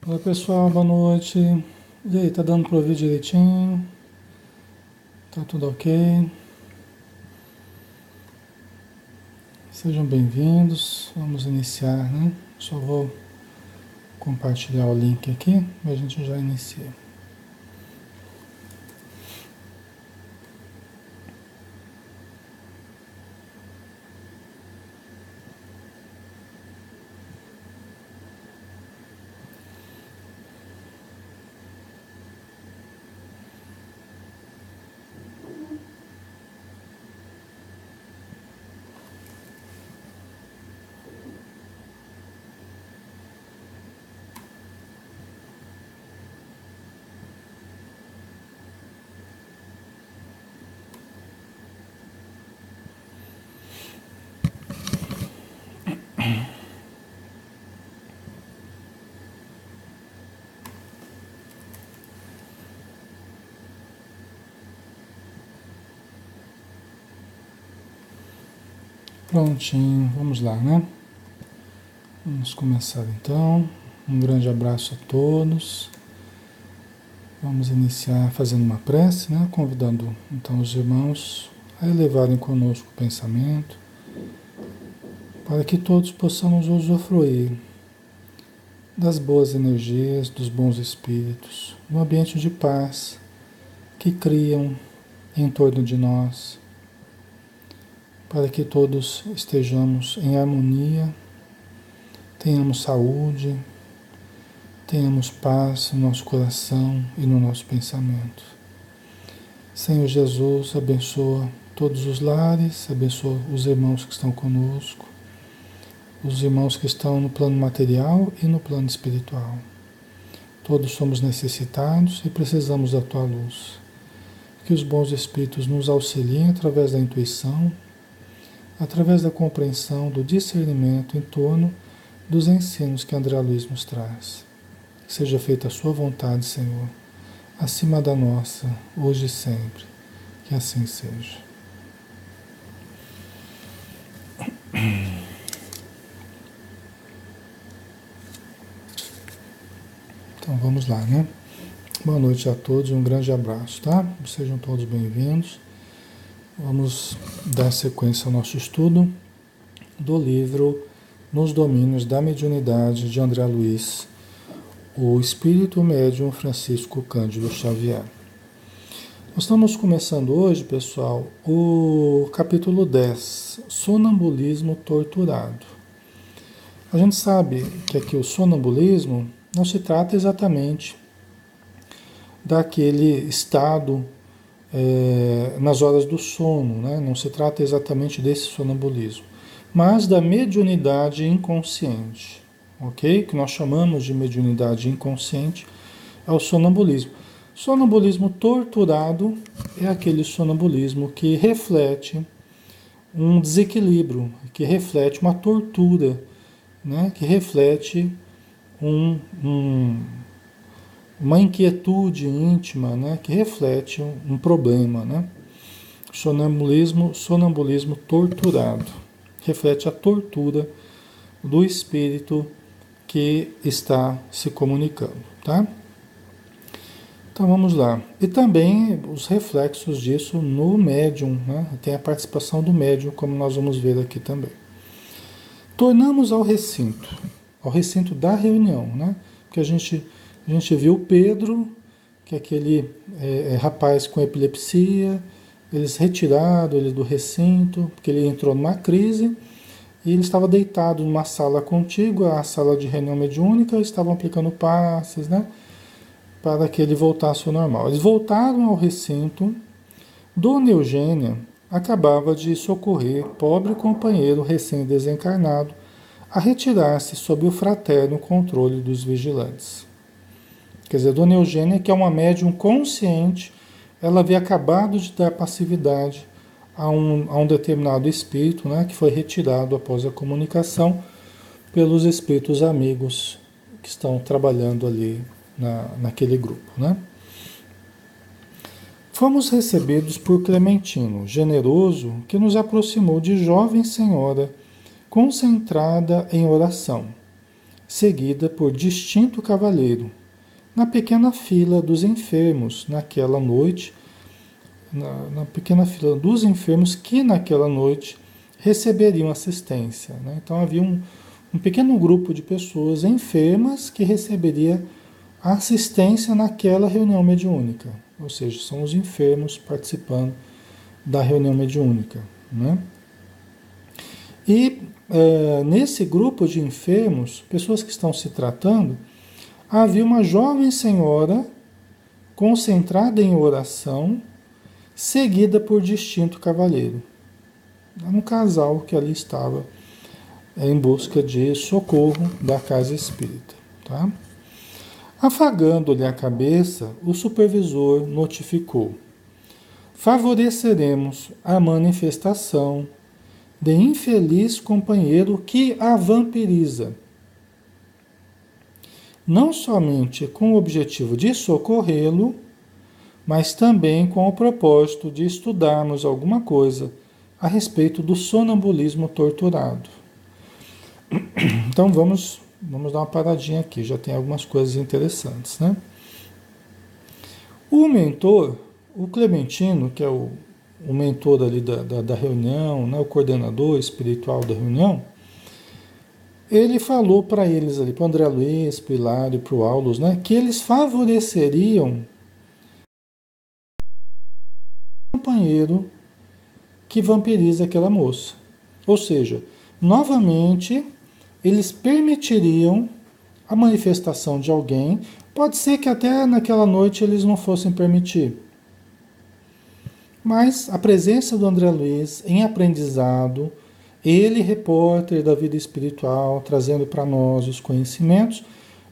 Oi pessoal, boa noite. E aí, tá dando pra ouvir direitinho? Tá tudo ok? Sejam bem-vindos. Vamos iniciar, né? Só vou compartilhar o link aqui e a gente já inicia. Prontinho, vamos lá, né? Vamos começar então. Um grande abraço a todos. Vamos iniciar fazendo uma prece, né? Convidando então os irmãos a elevarem conosco o pensamento, para que todos possamos usufruir das boas energias, dos bons espíritos, no ambiente de paz que criam em torno de nós, para que todos estejamos em harmonia, tenhamos saúde, tenhamos paz no nosso coração e no nosso pensamento. Senhor Jesus, abençoa todos os lares, abençoa os irmãos que estão conosco, os irmãos que estão no plano material e no plano espiritual. Todos somos necessitados e precisamos da tua luz. Que os bons espíritos nos auxiliem através da intuição, através da compreensão, do discernimento em torno dos ensinos que André Luiz nos traz. Que seja feita a sua vontade, Senhor, acima da nossa, hoje e sempre. Que assim seja. Então vamos lá, né? Boa noite a todos, um grande abraço, tá? Sejam todos bem-vindos. Vamos dar sequência ao nosso estudo do livro Nos Domínios da Mediunidade de André Luiz, o Espírito Médium Francisco Cândido Xavier. Nós estamos começando hoje, pessoal, o capítulo 10, Sonambulismo Torturado. A gente sabe que aqui o sonambulismo não se trata exatamente daquele estado nas horas do sono, né? Não se trata exatamente desse sonambulismo, mas da mediunidade inconsciente, ok? Que nós chamamos de mediunidade inconsciente é o sonambulismo. Sonambulismo torturado é aquele sonambulismo que reflete um desequilíbrio, que reflete uma tortura, né? Que reflete uma inquietude íntima, né? Que reflete um problema, né? Sonambulismo torturado. Reflete a tortura do espírito que está se comunicando, tá? Então vamos lá. E também os reflexos disso no médium, né? Tem a participação do médium, como nós vamos ver aqui também. Tornamos ao recinto da reunião, né? Porque a gente viu o Pedro, que é aquele rapaz com epilepsia, eles retiraram ele do recinto, porque ele entrou numa crise, e ele estava deitado numa sala contígua, a sala de reunião mediúnica, estavam aplicando passes, né? Para que ele voltasse ao normal. Eles voltaram ao recinto. Dona Eugênia acabava de socorrer pobre companheiro recém-desencarnado a retirar-se sob o fraterno controle dos vigilantes. Quer dizer, Dona Eugênia, que é uma médium consciente, ela havia acabado de dar passividade a um determinado espírito, né, que foi retirado após a comunicação pelos espíritos amigos que estão trabalhando ali naquele grupo, né? Fomos recebidos por Clementino, generoso, que nos aproximou de jovem senhora concentrada em oração, seguida por distinto cavaleiro, na pequena fila dos enfermos naquela noite, na pequena fila dos enfermos que naquela noite receberiam assistência. Né? Então havia um pequeno grupo de pessoas enfermas que receberia assistência naquela reunião mediúnica, ou seja, são os enfermos participando da reunião mediúnica. Né? E nesse grupo de enfermos, pessoas que estão se tratando, havia uma jovem senhora concentrada em oração, seguida por distinto cavalheiro. Era um casal que ali estava em busca de socorro da casa espírita. Tá? Afagando-lhe a cabeça, o supervisor notificou: favoreceremos a manifestação de infeliz companheiro que a vampiriza, não somente com o objetivo de socorrê-lo, mas também com o propósito de estudarmos alguma coisa a respeito do sonambulismo torturado. Então vamos dar uma paradinha aqui, já tem algumas coisas interessantes, né? O mentor, o Clementino, que é o mentor ali da reunião, né, o coordenador espiritual da reunião, ele falou para eles ali, para o André Luiz, para o Hilário, para o Aulus, né, que eles favoreceriam o companheiro que vampiriza aquela moça. Ou seja, novamente, eles permitiriam a manifestação de alguém. Pode ser que até naquela noite eles não fossem permitir. Mas a presença do André Luiz em aprendizado, ele, repórter da vida espiritual, trazendo para nós os conhecimentos,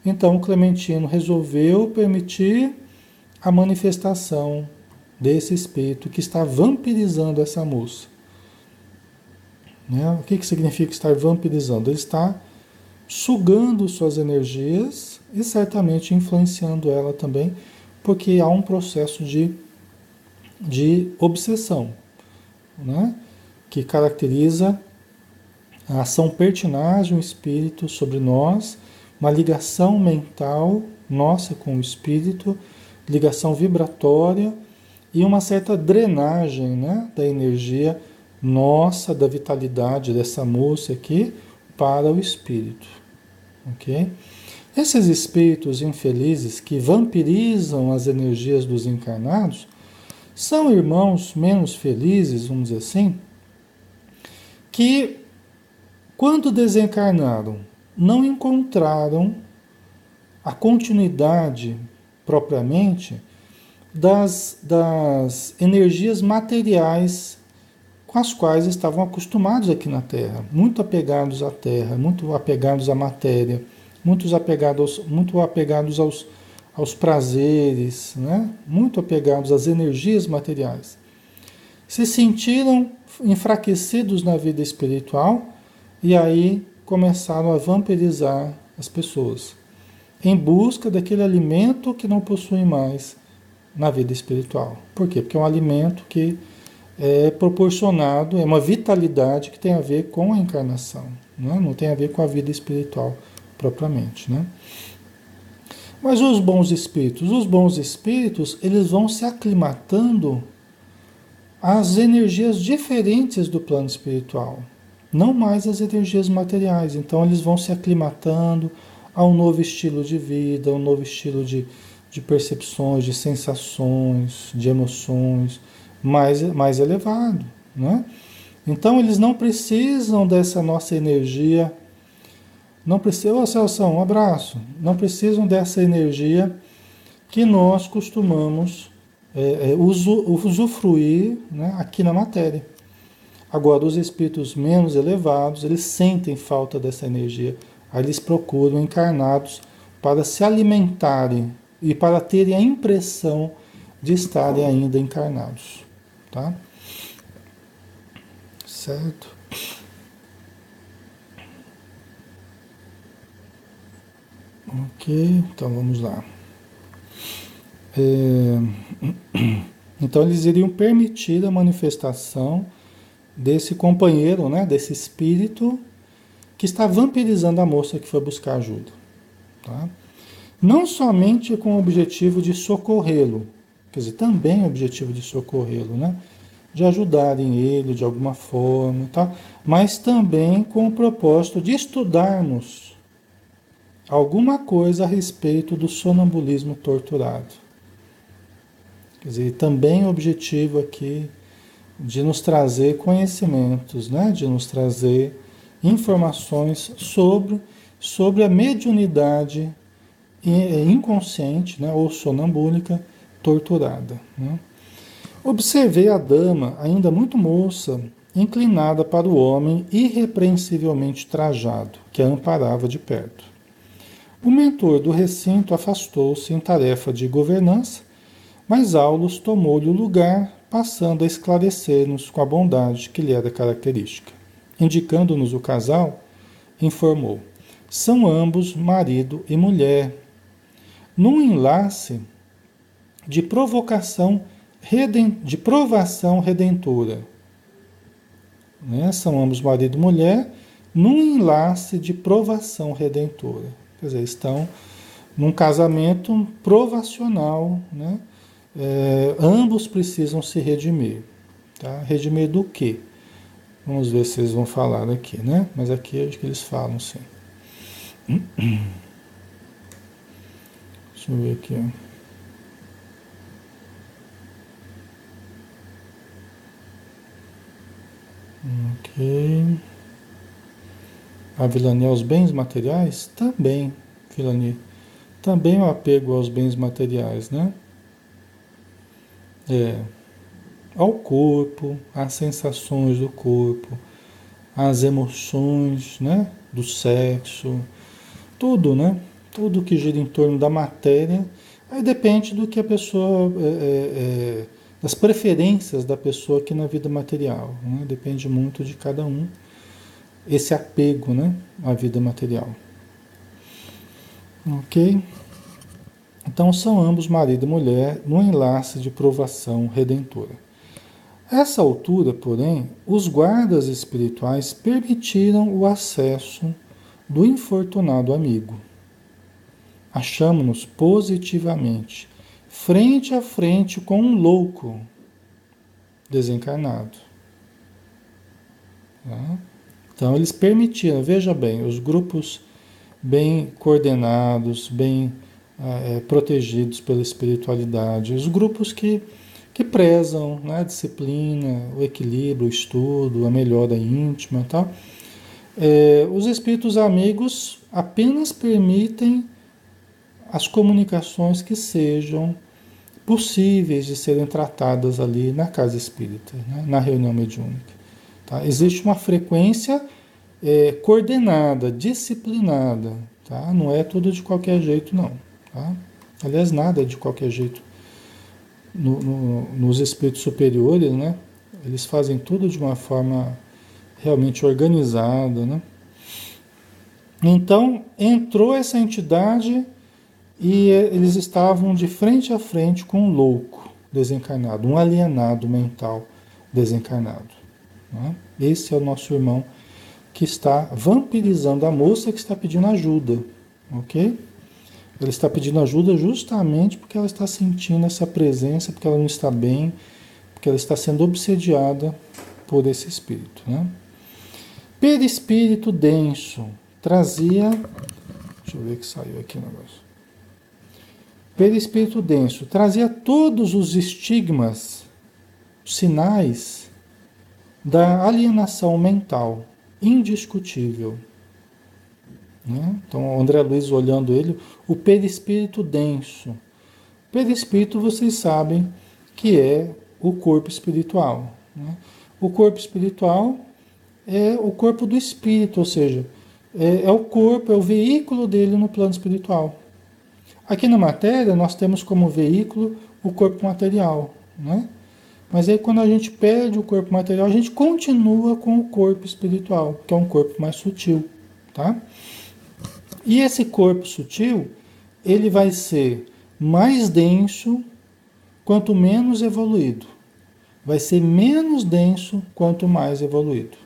então o Clementino resolveu permitir a manifestação desse espírito que está vampirizando essa moça. Né? O que significa estar vampirizando? Ele está sugando suas energias e certamente influenciando ela também, porque há um processo de obsessão, né? Que caracteriza a ação pertinaz de um espírito sobre nós, uma ligação mental nossa com o espírito, ligação vibratória e uma certa drenagem, né, da energia nossa, da vitalidade dessa moça aqui para o espírito. Ok? Esses espíritos infelizes que vampirizam as energias dos encarnados são irmãos menos felizes, vamos dizer assim, que quando desencarnaram não encontraram a continuidade propriamente das energias materiais com as quais estavam acostumados aqui na Terra, muito apegados à Terra, muito apegados à matéria, muito apegados aos prazeres, né? Muito apegados às energias materiais. Se sentiram enfraquecidos na vida espiritual e aí começaram a vampirizar as pessoas, em busca daquele alimento que não possuem mais na vida espiritual. Por quê? Porque é um alimento que é proporcionado, é uma vitalidade que tem a ver com a encarnação, né? Não tem a ver com a vida espiritual propriamente, né? Mas os bons espíritos, eles vão se aclimatando às energias diferentes do plano espiritual, não mais às energias materiais. Então eles vão se aclimatando a um novo estilo de vida, a um novo estilo de percepções, de sensações, de emoções mais elevado, né? Então eles não precisam dessa nossa energia, não precisam, Celso, um abraço, não precisam dessa energia que nós costumamos usufruir, né, aqui na matéria. Agora, os espíritos menos elevados, eles sentem falta dessa energia, aí eles procuram encarnados para se alimentarem e para terem a impressão de estarem ainda encarnados. Tá? Certo? Ok, então vamos lá. Então eles iriam permitir a manifestação desse companheiro, né, desse espírito que está vampirizando a moça que foi buscar ajuda. Tá? Não somente com o objetivo de socorrê-lo, quer dizer, também o objetivo de socorrê-lo, né? De ajudarem ele de alguma forma, tá? Mas também com o propósito de estudarmos alguma coisa a respeito do sonambulismo torturado. Quer dizer, também o objetivo aqui de nos trazer conhecimentos, né? De nos trazer informações sobre a mediunidade inconsciente, né? Ou sonambúlica torturada. Né? Observei a dama, ainda muito moça, inclinada para o homem irrepreensivelmente trajado, que a amparava de perto. O mentor do recinto afastou-se em tarefa de governança, mas Aulus tomou-lhe o lugar, passando a esclarecer-nos com a bondade que lhe era característica. Indicando-nos o casal, informou: são ambos marido e mulher, num enlace de provação redentora. Né? São ambos marido e mulher, num enlace de provação redentora. Quer dizer, estão num casamento provacional, né? Ambos precisam se redimir. Tá? Redimir do quê? Vamos ver se eles vão falar aqui, né? Mas aqui acho que eles falam sim. Deixa eu ver aqui, ó. Ok. A vilania aos bens materiais? Também, vilania. Também o apego aos bens materiais, né? Ao corpo, às sensações do corpo, às emoções, né? Do sexo, tudo, né? Tudo que gira em torno da matéria, aí depende do que a pessoa, das preferências da pessoa aqui na vida material, né? Depende muito de cada um, esse apego, né? À vida material. Ok? Então são ambos marido e mulher num enlace de provação redentora. A essa altura, porém, os guardas espirituais permitiram o acesso do infortunado amigo. Achamos-nos positivamente, frente a frente com um louco desencarnado. Tá? Então eles permitiram, veja bem, os grupos bem coordenados, bem protegidos pela espiritualidade, os grupos que prezam, né, a disciplina, o equilíbrio, o estudo, a melhora íntima, tá? Os espíritos amigos apenas permitem as comunicações que sejam possíveis de serem tratadas ali na casa espírita, né, na reunião mediúnica. Tá? Existe uma frequência coordenada, disciplinada, tá? Não é tudo de qualquer jeito, não. Tá? Aliás, nada de qualquer jeito. Nos espíritos superiores, né? Eles fazem tudo de uma forma realmente organizada, né? Então, entrou essa entidade e eles estavam de frente a frente com um louco desencarnado, um alienado mental desencarnado. Né? Esse é o nosso irmão que está vampirizando a moça que está pedindo ajuda, ok? Ela está pedindo ajuda justamente porque ela está sentindo essa presença, porque ela não está bem, porque ela está sendo obsediada por esse espírito. Né? Perispírito denso trazia... Deixa eu ver que saiu aqui o negócio. Perispírito denso trazia todos os estigmas, sinais da alienação mental, indiscutível. Né? Então, o André Luiz olhando ele, o perispírito denso. Perispírito, vocês sabem que é o corpo espiritual. Né? O corpo espiritual é o corpo do espírito, ou seja, é o corpo, é o veículo dele no plano espiritual. Aqui na matéria, nós temos como veículo o corpo material. Né? Mas aí, quando a gente perde o corpo material, a gente continua com o corpo espiritual, que é um corpo mais sutil. Tá? E esse corpo sutil, ele vai ser mais denso quanto menos evoluído. Vai ser menos denso quanto mais evoluído.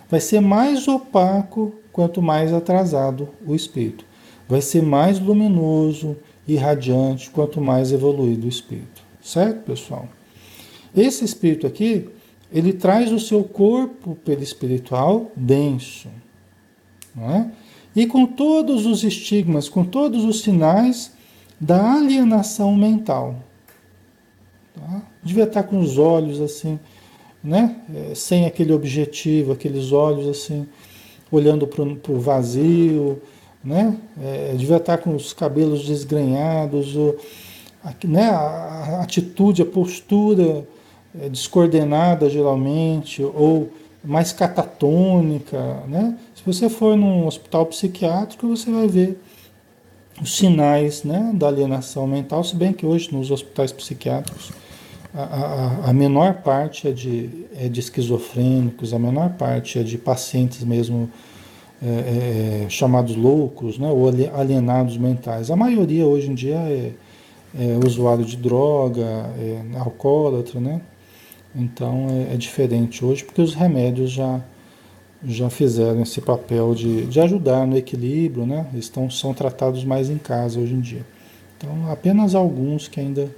Vai ser mais opaco quanto mais atrasado o espírito. Vai ser mais luminoso e radiante quanto mais evoluído o espírito. Certo, pessoal? Esse espírito aqui, ele traz o seu corpo perispiritual denso, não é? E com todos os estigmas, com todos os sinais da alienação mental. Tá? Devia estar com os olhos assim, né? Sem aquele objetivo, aqueles olhos assim, olhando para o vazio, né? Devia estar com os cabelos desgrenhados, né? A atitude, a postura descoordenada geralmente, ou mais catatônica, né? Se você for num hospital psiquiátrico, você vai ver os sinais, né, da alienação mental, se bem que hoje nos hospitais psiquiátricos a menor parte é de esquizofrênicos, a menor parte é de pacientes mesmo chamados loucos, né, ou alienados mentais. A maioria hoje em dia é usuário de droga, é alcoólatra, né? Então é diferente hoje porque os remédios já fizeram esse papel de ajudar no equilíbrio, né? São tratados mais em casa hoje em dia. Então, apenas alguns que ainda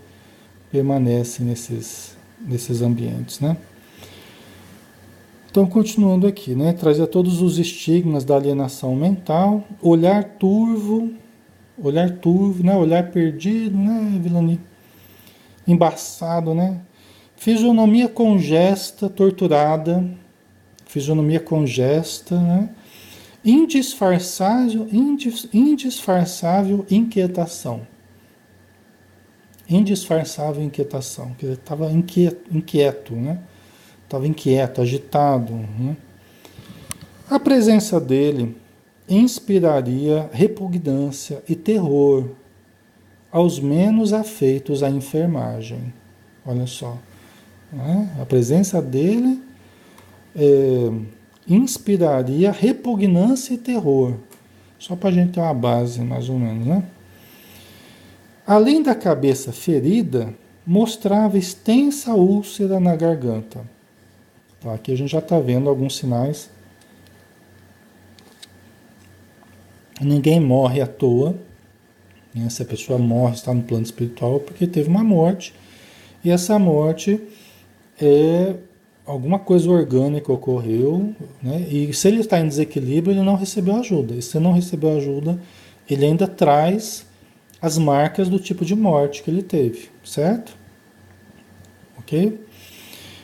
permanecem nesses ambientes, né? Então, continuando aqui, né? Trazia todos os estigmas da alienação mental, olhar turvo, né? Olhar perdido, né, Vilani? Embaçado, né? Fisionomia congesta, torturada, né? Indisfarçável inquietação. Indisfarçável inquietação, que ele estava inquieto, né? Estava inquieto, agitado, né? A presença dele inspiraria repugnância e terror aos menos afeitos à enfermagem. Olha só, né? A presença dele inspiraria repugnância e terror. Só para a gente ter uma base, mais ou menos, né? Além da cabeça ferida, mostrava extensa úlcera na garganta. Tá, aqui a gente já está vendo alguns sinais. Ninguém morre à toa, né? Se a pessoa morre, está no plano espiritual, porque teve uma morte. E essa morte alguma coisa orgânica ocorreu, né? E se ele está em desequilíbrio, ele não recebeu ajuda. E se não recebeu ajuda, ele ainda traz as marcas do tipo de morte que ele teve, certo? Ok?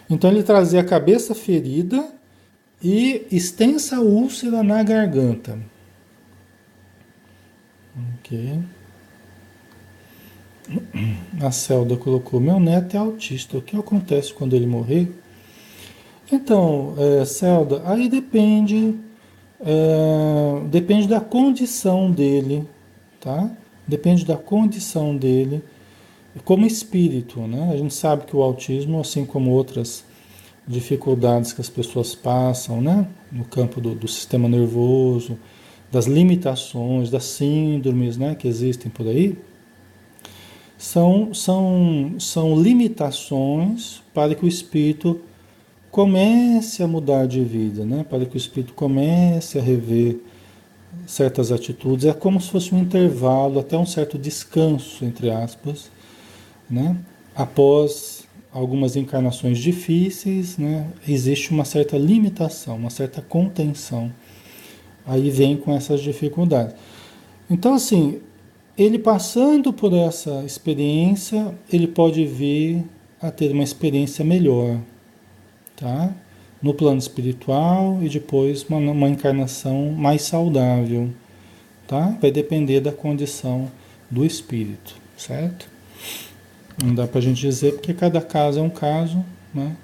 Então ele trazia a cabeça ferida e extensa úlcera na garganta. Ok. A Celda colocou: meu neto é autista, o que acontece quando ele morrer? Então, Celda, aí depende da condição dele, tá? Depende da condição dele como espírito, né? A gente sabe que o autismo, assim como outras dificuldades que as pessoas passam, né? No campo do sistema nervoso, das limitações, das síndromes, né? Que existem por aí, são limitações para que o espírito comece a mudar de vida, né? Para que o espírito comece a rever certas atitudes. É como se fosse um intervalo, até um certo descanso, entre aspas, né? Após algumas encarnações difíceis, né? Existe uma certa limitação, uma certa contenção. Aí vem com essas dificuldades. Então, assim, ele passando por essa experiência, ele pode vir a ter uma experiência melhor, tá? No plano espiritual e depois uma encarnação mais saudável, tá? Vai depender da condição do espírito, certo? Não dá para a gente dizer porque cada caso é um caso, né?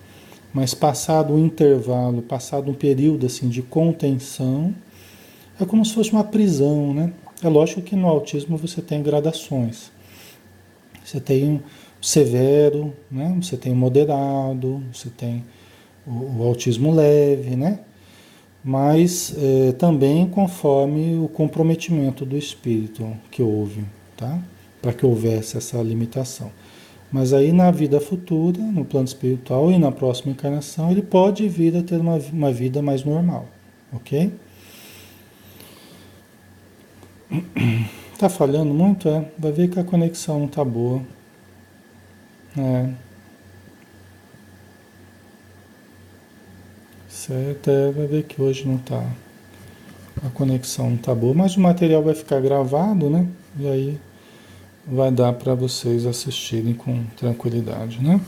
Mas passado o intervalo, passado um período assim de contenção, é como se fosse uma prisão, né? É lógico que no autismo você tem gradações. Você tem o severo, né? Você tem o moderado, você tem o autismo leve, né? Mas também conforme o comprometimento do espírito que houve, tá? Para que houvesse essa limitação. Mas aí na vida futura, no plano espiritual e na próxima encarnação, ele pode vir a ter uma vida mais normal, ok? Tá falhando muito, é? Vai ver que a conexão não tá boa. É, certo, vai ver que hoje não tá. A conexão não tá boa, mas o material vai ficar gravado, né? E aí vai dar para vocês assistirem com tranquilidade, né?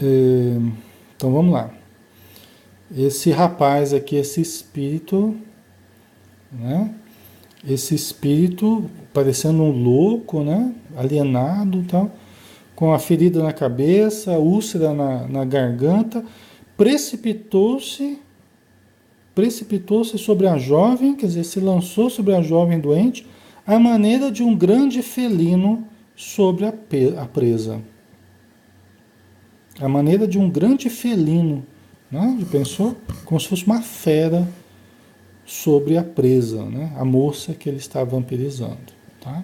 É, então vamos lá. Esse rapaz aqui, esse espírito, né? Esse espírito parecendo um louco, né? Alienado e tal, com a ferida na cabeça, a úlcera na garganta, precipitou-se precipitou-se sobre a jovem, quer dizer, se lançou sobre a jovem doente, à maneira de um grande felino sobre a presa. A maneira de um grande felino, né? Pensou? Como se fosse uma fera sobre a presa, né? A moça que ele está vampirizando. Tá?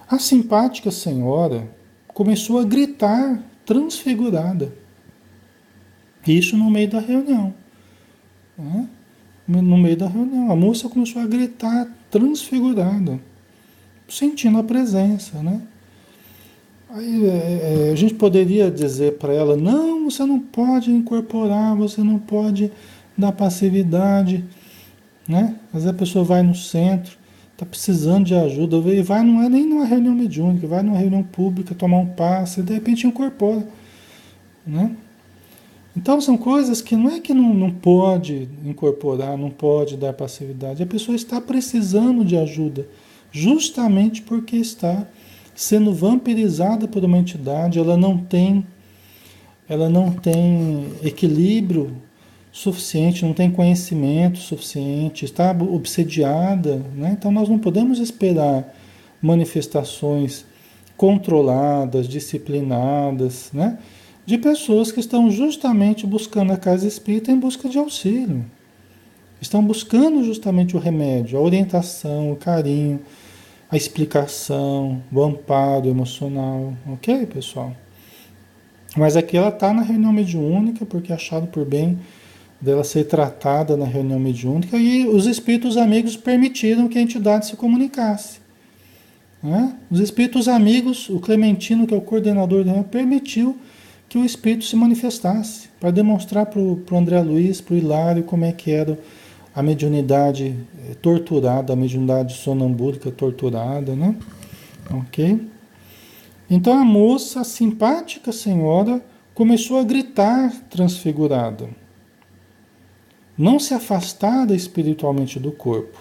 A simpática senhora começou a gritar transfigurada. Isso no meio da reunião. Né? No meio da reunião, a moça começou a gritar transfigurada, sentindo a presença, né? Aí a gente poderia dizer para ela, não, você não pode incorporar, você não pode dar passividade, né? Às vezes a pessoa vai no centro, está precisando de ajuda, e vai, não é nem numa reunião mediúnica, vai numa reunião pública, tomar um passe, e de repente incorpora, né? Então são coisas que não é que não pode incorporar, não pode dar passividade, a pessoa está precisando de ajuda, justamente porque está sendo vampirizada por uma entidade, ela não tem equilíbrio suficiente, não tem conhecimento suficiente, está obsediada, né? Então nós não podemos esperar manifestações controladas, disciplinadas, né? De pessoas que estão justamente buscando a casa espírita em busca de auxílio. Estão buscando justamente o remédio, a orientação, o carinho, a explicação, o amparo emocional. Ok, pessoal? Mas aqui ela está na reunião mediúnica porque acharam por bem dela ser tratada na reunião mediúnica e os espíritos amigos permitiram que a entidade se comunicasse. Né? Os espíritos amigos, o Clementino, que é o coordenador da reunião, permitiu que o espírito se manifestasse, para demonstrar para o André Luiz, para o Hilário, como é que era a mediunidade torturada, a mediunidade sonambúlica torturada, né? Ok? Então a moça, a simpática senhora, começou a gritar transfigurada. Não se afastada espiritualmente do corpo,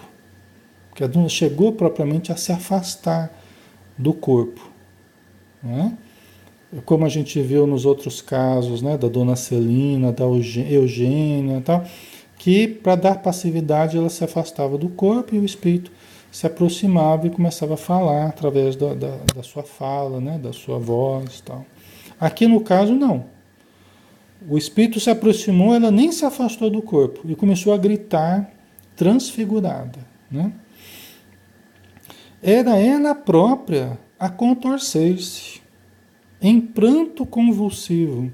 porque ela não chegou propriamente a se afastar do corpo, né? Como a gente viu nos outros casos, né, da dona Celina, da Eugênia e tal, que para dar passividade ela se afastava do corpo e o espírito se aproximava e começava a falar através da sua fala, né, da sua voz e tal. Aqui no caso, não. O espírito se aproximou, ela nem se afastou do corpo e começou a gritar transfigurada, né? Era ela própria a contorcer-se em pranto convulsivo,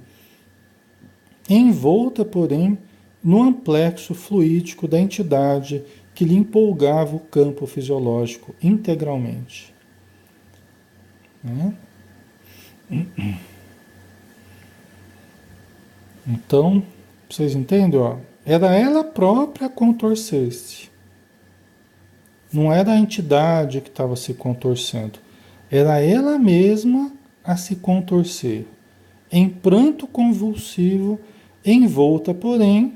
envolta, porém, no amplexo fluídico da entidade que lhe empolgava o campo fisiológico integralmente. Né? Então, vocês entendem? Ó? Era ela própria a contorcer-se. Não era a entidade que estava se contorcendo. Era ela mesma a se contorcer, em pranto convulsivo, envolta, porém,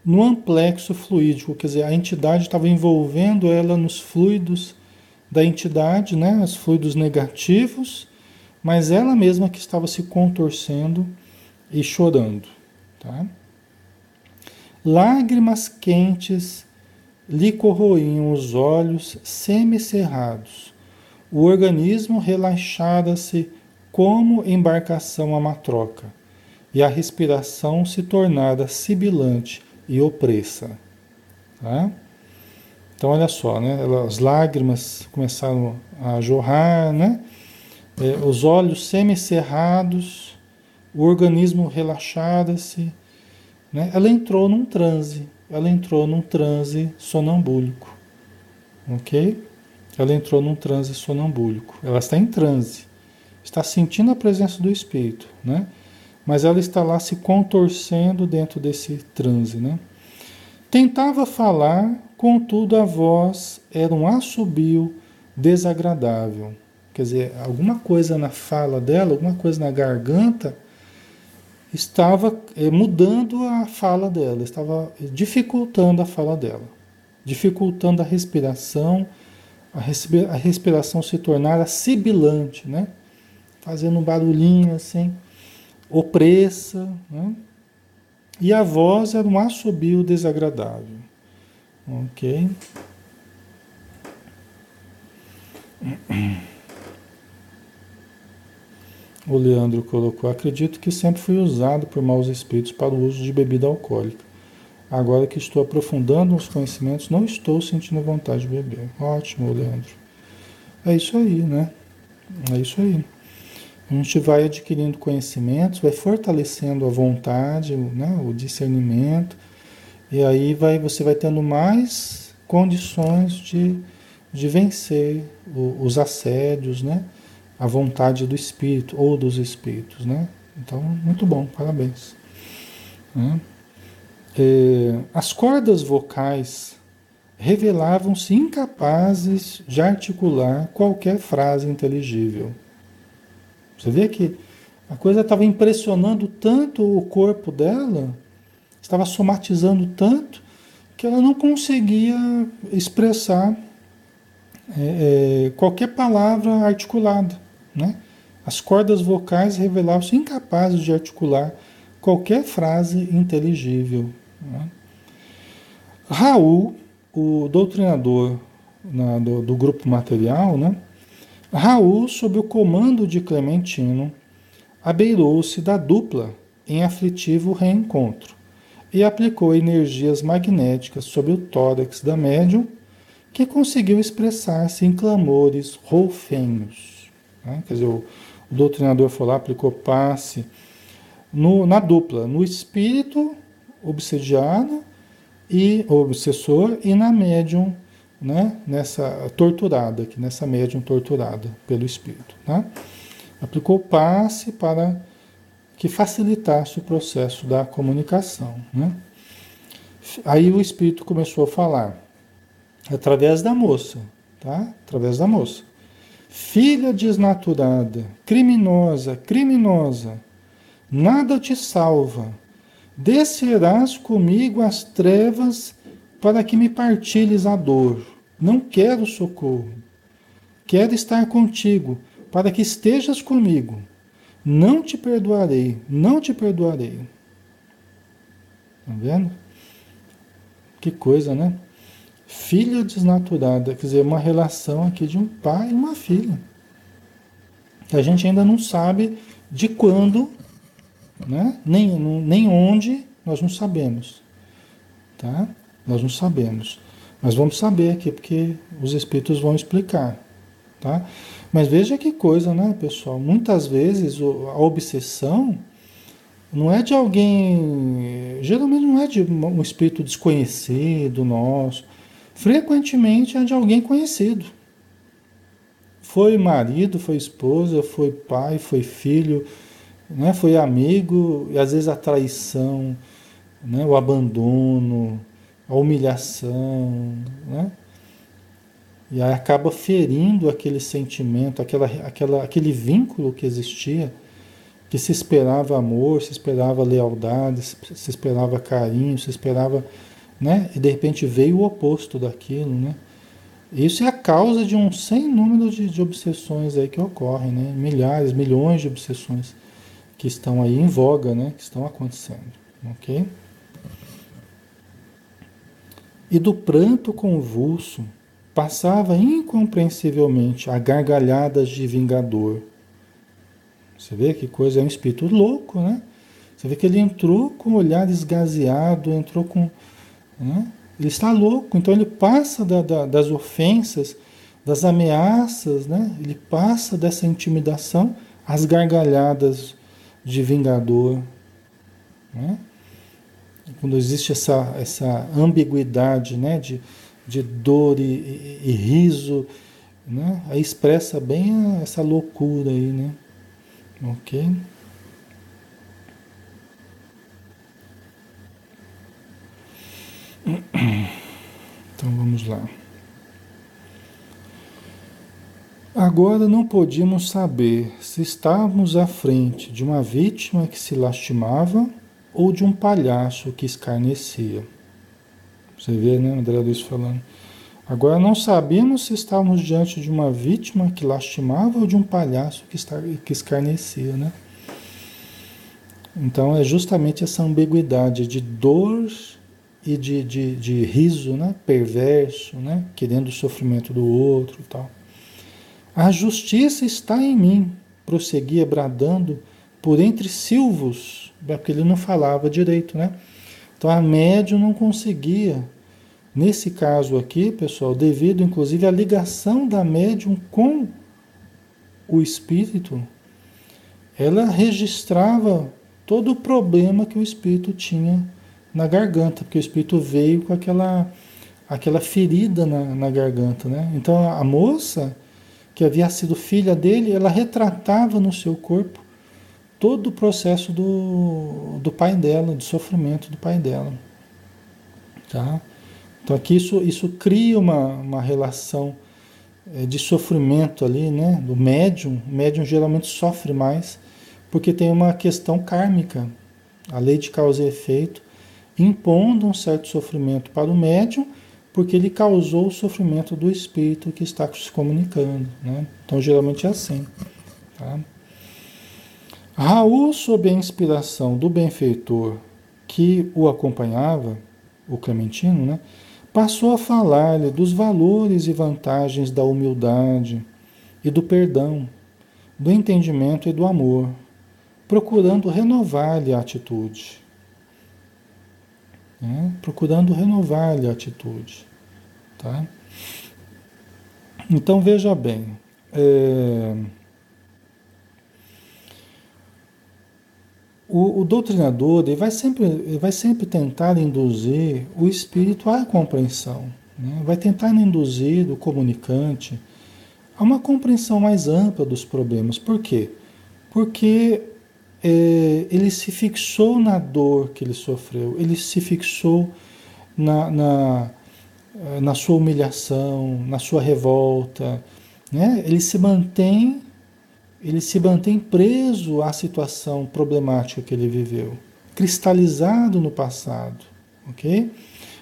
no amplexo fluídico, quer dizer, a entidade estava envolvendo ela nos fluidos da entidade, né, os fluidos negativos, mas ela mesma que estava se contorcendo e chorando. Tá? Lágrimas quentes lhe corroíam os olhos semicerrados, o organismo relaxara-se como embarcação a matroca, e a respiração se tornara sibilante e opressa. Tá? Então, olha só, né? As lágrimas começaram a jorrar, né? Os olhos semicerrados, o organismo relaxara-se. Né? Ela entrou num transe sonambúlico. ok? Ela entrou num transe sonambúlico. Ela está em transe, está sentindo a presença do espírito, né? Mas ela está lá se contorcendo dentro desse transe, né? Tentava falar, contudo a voz era um assobio desagradável. Quer dizer, alguma coisa na fala dela, alguma coisa na garganta estava mudando a fala dela, estava dificultando a fala dela, dificultando a respiração, a respiração se tornara sibilante, né? Fazendo um barulhinho assim, opressa, né? E a voz era um assobio desagradável, ok? O Leandro colocou: acredito que sempre fui usado por maus espíritos para o uso de bebida alcoólica. Agora que estou aprofundando os conhecimentos, não estou sentindo vontade de beber. Ótimo, Leandro. É isso aí, né? É isso aí. A gente vai adquirindo conhecimentos, vai fortalecendo a vontade, né? O discernimento, e aí você vai tendo mais condições de vencer os assédios, né? A vontade do espírito ou dos espíritos, né? Então, muito bom, parabéns. Né? As cordas vocais revelavam-se incapazes de articular qualquer frase inteligível. Você vê que a coisa estava impressionando tanto o corpo dela, estava somatizando tanto, que ela não conseguia expressar qualquer palavra articulada, né? As cordas vocais revelavam-se incapazes de articular qualquer frase inteligível. Né? Raul, o doutrinador do grupo material, né? Raul, sob o comando de Clementino, abeirou-se da dupla em aflitivo reencontro e aplicou energias magnéticas sobre o tórax da médium, que conseguiu expressar-se em clamores roufenhos. Né? Quer dizer, o doutrinador foi lá, aplicou passe na dupla, no espírito obsediado e obsessor e na médium, né? Nessa torturada, aqui, nessa médium torturada pelo espírito. Né? Aplicou passe para que facilitasse o processo da comunicação. Né? Aí o espírito começou a falar através da moça, tá? Através da moça. Filha desnaturada, criminosa, criminosa, nada te salva. Descerás comigo às trevas para que me partilhes a dor. Não quero socorro. Quero estar contigo para que estejas comigo. Não te perdoarei, não te perdoarei. Tá vendo? Que coisa, né? Filha desnaturada, quer dizer, uma relação aqui de um pai e uma filha. A gente ainda não sabe de quando, né? Nem onde, nós não sabemos. Tá? Nós não sabemos. Mas vamos saber aqui, porque os espíritos vão explicar. Tá? Mas veja que coisa, né, pessoal? Muitas vezes a obsessão não é de alguém, geralmente não é de um espírito desconhecido nosso, frequentemente é de alguém conhecido. Foi marido, foi esposa, foi pai, foi filho, né? Foi amigo, e às vezes a traição, né? O abandono, a humilhação, né? E aí acaba ferindo aquele sentimento, aquele vínculo que existia, que se esperava amor, se esperava lealdade, se esperava carinho, se esperava, né? E de repente veio o oposto daquilo, né? Isso é a causa de um sem número de obsessões aí que ocorrem, né? Milhares, milhões de obsessões que estão aí em voga, né? Que estão acontecendo, ok? E do pranto convulso passava incompreensivelmente a gargalhadas de vingador. Você vê que coisa, é um espírito louco, né? Você vê que ele entrou com o olhar esgazeado, entrou com... Né? Ele está louco, então ele passa das ofensas, das ameaças, né? Ele passa dessa intimidação às gargalhadas de vingador. Né? Quando existe essa ambiguidade, né? de dor e riso, né? Aí expressa bem essa loucura aí, né? Ok? Então vamos lá. Agora não podíamos saber se estávamos à frente de uma vítima que se lastimava ou de um palhaço que escarnecia. Você vê, né, André Luiz falando. Agora não sabíamos se estávamos diante de uma vítima que lastimava ou de um palhaço que escarnecia, né? Então é justamente essa ambiguidade de dor e de riso, né? Perverso, né? Querendo o sofrimento do outro e tal. A justiça está em mim, prosseguia bradando por entre silvos, porque ele não falava direito, né? Então a médium não conseguia. Nesse caso aqui, pessoal, devido inclusive à ligação da médium com o espírito, ela registrava todo o problema que o espírito tinha na garganta, porque o espírito veio com aquela ferida na garganta, né? Então a moça, que havia sido filha dele, ela retratava no seu corpo todo o processo do pai dela, do sofrimento do pai dela, tá? Então aqui isso cria uma relação de sofrimento ali, né? Do médium. O médium geralmente sofre mais porque tem uma questão kármica, a lei de causa e efeito, impondo um certo sofrimento para o médium, porque ele causou o sofrimento do espírito que está se comunicando, né? Então geralmente é assim, tá? Raul, sob a inspiração do benfeitor que o acompanhava, o Clementino, né, passou a falar-lhe dos valores e vantagens da humildade e do perdão, do entendimento e do amor, procurando renovar-lhe a atitude. Né? Procurando renovar-lhe a atitude. Tá? Então veja bem, o doutrinador ele vai sempre tentar induzir o espírito à compreensão, né? Vai tentar induzir o comunicante a uma compreensão mais ampla dos problemas. Por quê? Porque ele se fixou na dor que ele sofreu, ele se fixou na, na, na sua humilhação, na sua revolta, né? Ele se mantém preso à situação problemática que ele viveu, cristalizado no passado, ok?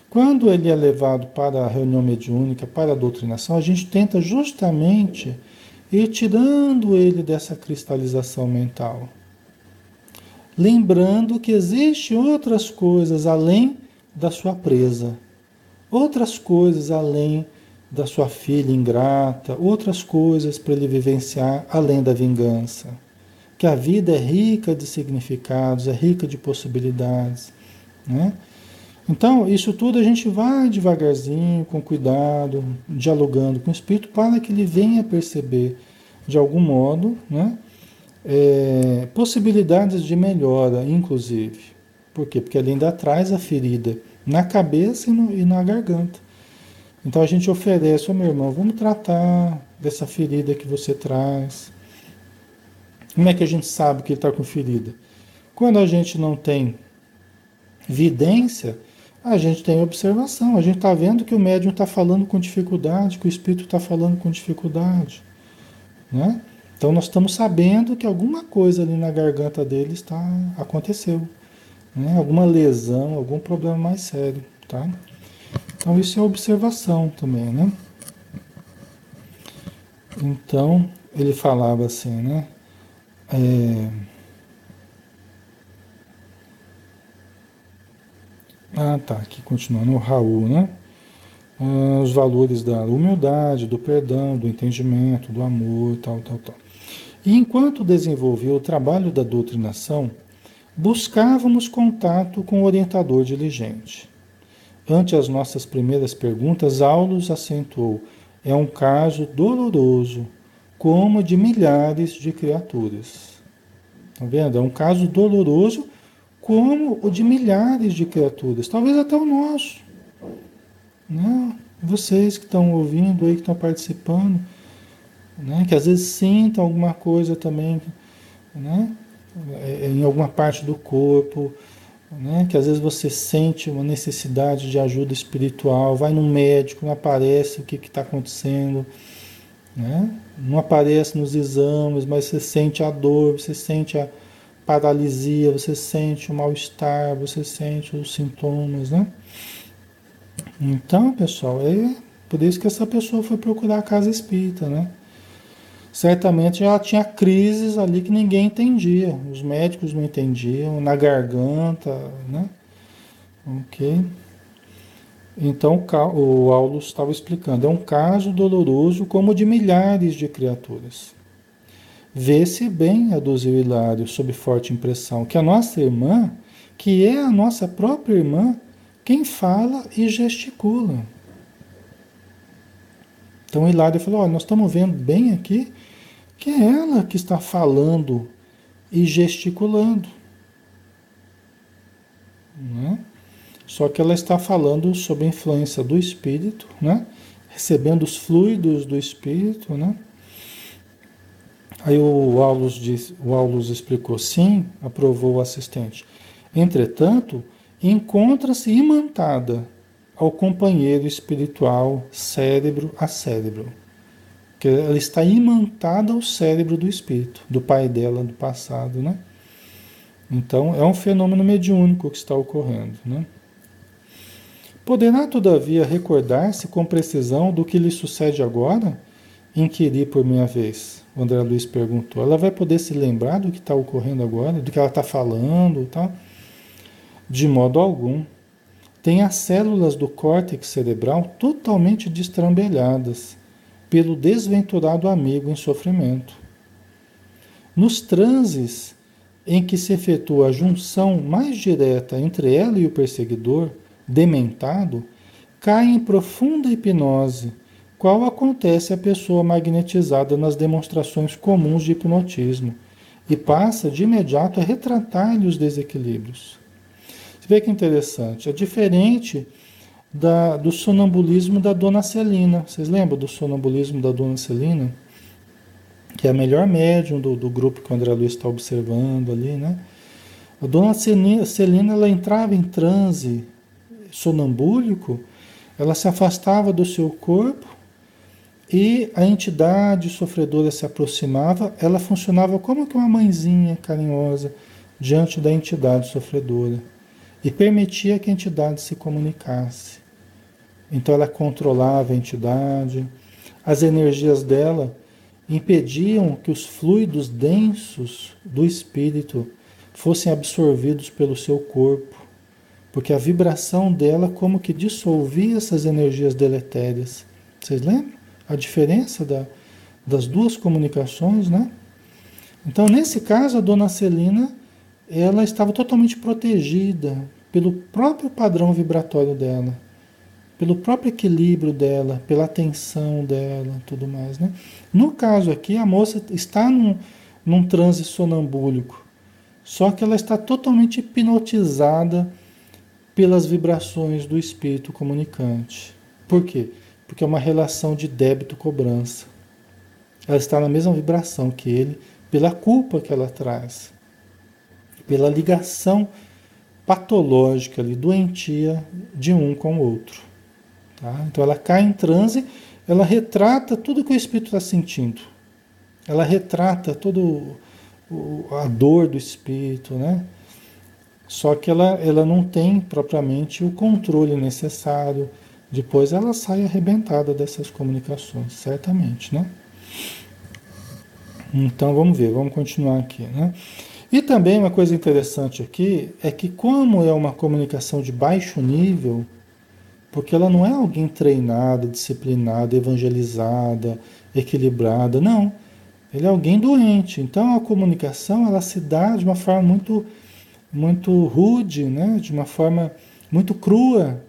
Quando ele é levado para a reunião mediúnica, para a doutrinação, a gente tenta justamente ir tirando ele dessa cristalização mental, lembrando que existem outras coisas além da sua presa, outras coisas além da sua filha ingrata, outras coisas para ele vivenciar além da vingança. Que a vida é rica de significados, é rica de possibilidades, né? Então, isso tudo a gente vai devagarzinho, com cuidado, dialogando com o espírito, para que ele venha perceber, de algum modo, né, possibilidades de melhora, inclusive. Por quê? Porque ele ainda traz a ferida na cabeça e na garganta. Então a gente oferece, meu irmão, vamos tratar dessa ferida que você traz. Como é que a gente sabe que ele está com ferida? Quando a gente não tem vidência, a gente tem observação. A gente está vendo que o médium está falando com dificuldade, que o espírito está falando com dificuldade, né? Então nós estamos sabendo que alguma coisa ali na garganta dele aconteceu, né? Alguma lesão, algum problema mais sério, tá? Então isso é observação também, né? Então ele falava assim, né? Tá, aqui continuando o Raul, né? Os valores da humildade, do perdão, do entendimento, do amor, tal, tal, tal. E enquanto desenvolvia o trabalho da doutrinação, buscávamos contato com o orientador diligente. Ante as nossas primeiras perguntas, Aulus acentuou: é um caso doloroso, como de milhares de criaturas. Está vendo? É um caso doloroso, como o de milhares de criaturas, talvez até o nosso. Né? Vocês que estão ouvindo aí, que estão participando, né? Que às vezes sintam alguma coisa também, né? Em alguma parte do corpo, né? Que às vezes você sente uma necessidade de ajuda espiritual, vai no médico, não aparece o que está acontecendo, né? Não aparece nos exames, mas você sente a dor, você sente a paralisia, você sente o mal-estar, você sente os sintomas, né? Então, pessoal, é por isso que essa pessoa foi procurar a casa espírita, né? Certamente ela tinha crises ali que ninguém entendia, os médicos não entendiam, na garganta, né? Ok? Então o Aulus estava explicando, é um caso doloroso como o de milhares de criaturas. Vê-se bem, aduziu Hilário, sob forte impressão, que a nossa irmã, que é a nossa própria irmã, quem fala e gesticula. Então Hilário falou, olha, nós estamos vendo bem aqui que é ela que está falando e gesticulando, né? Só que ela está falando sob a influência do espírito, né? Recebendo os fluidos do espírito, né? Aí o Aulus explicou, sim, aprovou o assistente. Entretanto, encontra-se imantada ao companheiro espiritual, cérebro a cérebro. Que ela está imantada ao cérebro do espírito, do pai dela, do passado, né? Então, é um fenômeno mediúnico que está ocorrendo, né? Poderá, todavia, recordar-se com precisão do que lhe sucede agora? Inquiri por minha vez. O André Luiz perguntou. Ela vai poder se lembrar do que está ocorrendo agora, do que ela está falando e tal? De modo algum. Tem as células do córtex cerebral totalmente destrambelhadas pelo desventurado amigo em sofrimento. Nos transes em que se efetua a junção mais direta entre ela e o perseguidor, dementado, cai em profunda hipnose, qual acontece à pessoa magnetizada nas demonstrações comuns de hipnotismo, e passa de imediato a retratar-lhe os desequilíbrios. Você vê que interessante, é diferente do sonambulismo da Dona Celina. Vocês lembram do sonambulismo da Dona Celina? Que é a melhor médium do grupo que o André Luiz está observando ali, né? A Dona Celina, ela entrava em transe sonambúlico, ela se afastava do seu corpo e a entidade sofredora se aproximava, ela funcionava como que uma mãezinha carinhosa diante da entidade sofredora e permitia que a entidade se comunicasse. Então ela controlava a entidade, as energias dela impediam que os fluidos densos do espírito fossem absorvidos pelo seu corpo, porque a vibração dela como que dissolvia essas energias deletérias. Vocês lembram? A diferença das duas comunicações, né? Então, nesse caso, a Dona Celina, ela estava totalmente protegida pelo próprio padrão vibratório dela, pelo próprio equilíbrio dela, pela atenção dela, tudo mais, né? No caso aqui, a moça está num transe sonambúlico, só que ela está totalmente hipnotizada pelas vibrações do espírito comunicante. Por quê? Porque é uma relação de débito-cobrança. Ela está na mesma vibração que ele, pela culpa que ela traz, pela ligação patológica, ali, doentia de um com o outro. Tá? Então ela cai em transe, ela retrata tudo que o espírito está sentindo. Ela retrata toda a dor do espírito, né? Só que ela não tem propriamente o controle necessário. Depois ela sai arrebentada dessas comunicações, certamente, né? Então vamos ver, vamos continuar aqui, né? E também uma coisa interessante aqui é que como é uma comunicação de baixo nível, porque ela não é alguém treinada, disciplinada, evangelizada, equilibrada, não. Ele é alguém doente. Então a comunicação ela se dá de uma forma muito rude, né? De uma forma muito crua.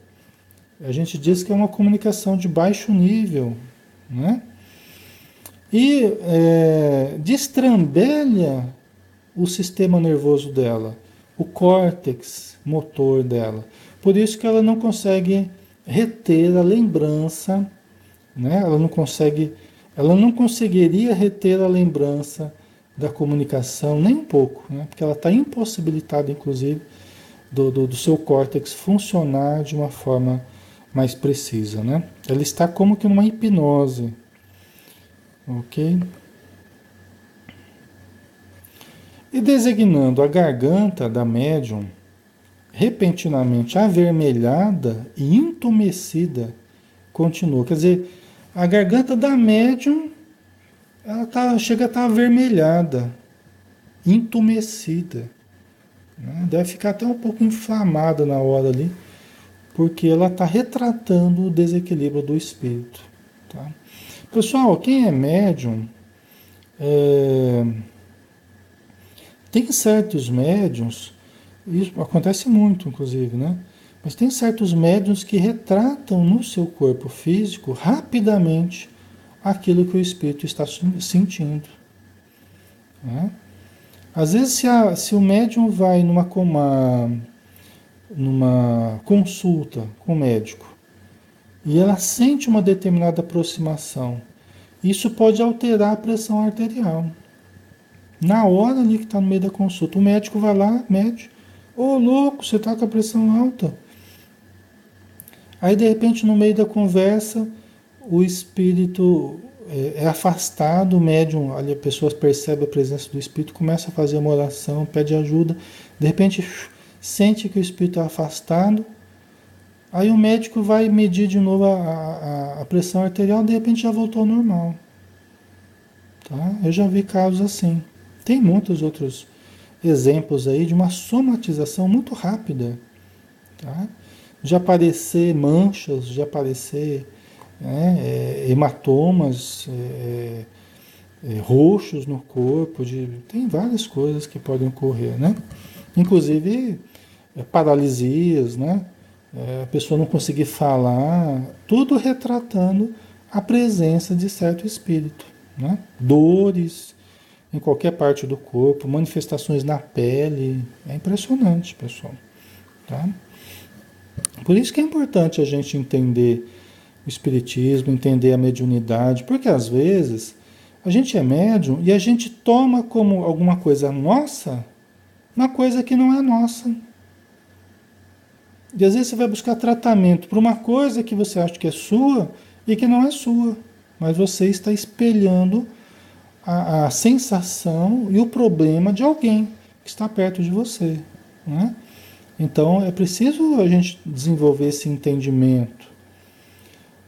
A gente diz que é uma comunicação de baixo nível, né? E destrambelha o sistema nervoso dela, o córtex motor dela. Por isso que ela não consegue reter a lembrança, né? Ela não conseguiria reter a lembrança da comunicação nem um pouco, né? Porque ela está impossibilitada, inclusive, do seu córtex funcionar de uma forma mais precisa, né? Ela está como que numa hipnose, ok? E designando a garganta da médium repentinamente avermelhada e entumecida, continua. Quer dizer, a garganta da médium chega a estar avermelhada, entumecida, né? Deve ficar até um pouco inflamada na hora ali, porque ela está retratando o desequilíbrio do espírito. Tá? Pessoal, quem é médium, é, tem certos médiums, isso acontece muito, inclusive, né? Mas tem certos médiums que retratam no seu corpo físico rapidamente aquilo que o espírito está sentindo, né? Às vezes, se o médium vai numa consulta com o médico e ela sente uma determinada aproximação, isso pode alterar a pressão arterial. Na hora ali que está no meio da consulta, o médico vai lá, mede. Ô, louco, você está com a pressão alta. Aí, de repente, no meio da conversa, o espírito é afastado, o médium, ali a pessoa percebe a presença do espírito, começa a fazer uma oração, pede ajuda. De repente, sente que o espírito é afastado. Aí o médico vai medir de novo a pressão arterial, de repente já voltou ao normal. Tá? Eu já vi casos assim. Tem muitos outros exemplos aí de uma somatização muito rápida, tá? De aparecer manchas, de aparecer, né, hematomas, roxos no corpo, tem várias coisas que podem ocorrer, né? Inclusive paralisias, né? A pessoa não conseguir falar, tudo retratando a presença de certo espírito, né? Dores em qualquer parte do corpo, manifestações na pele, é impressionante, pessoal, tá? Por isso que é importante a gente entender o espiritismo, entender a mediunidade, porque às vezes a gente é médium e a gente toma como alguma coisa nossa, uma coisa que não é nossa. E às vezes você vai buscar tratamento para uma coisa que você acha que é sua e que não é sua, mas você está espelhando a sensação e o problema de alguém que está perto de você, né? Então é preciso a gente desenvolver esse entendimento.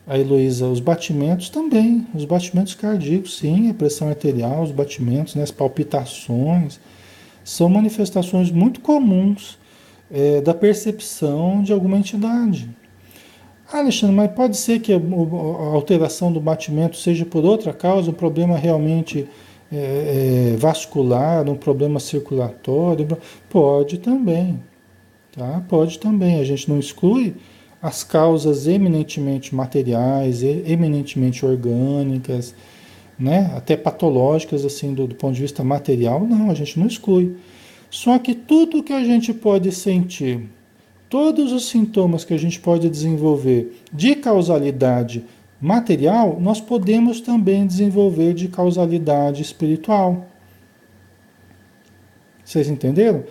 A Heloísa, os batimentos também, os batimentos cardíacos, sim, a pressão arterial, os batimentos, né, as palpitações, são manifestações muito comuns da percepção de alguma entidade. Ah, Alexandre, mas pode ser que a alteração do batimento seja por outra causa, um problema realmente vascular, um problema circulatório? Pode também, tá? Pode também. A gente não exclui as causas eminentemente materiais, eminentemente orgânicas, né? Até patológicas, assim, do ponto de vista material, não, a gente não exclui. Só que tudo que a gente pode sentir, todos os sintomas que a gente pode desenvolver de causalidade material, nós podemos também desenvolver de causalidade espiritual. Vocês entenderam?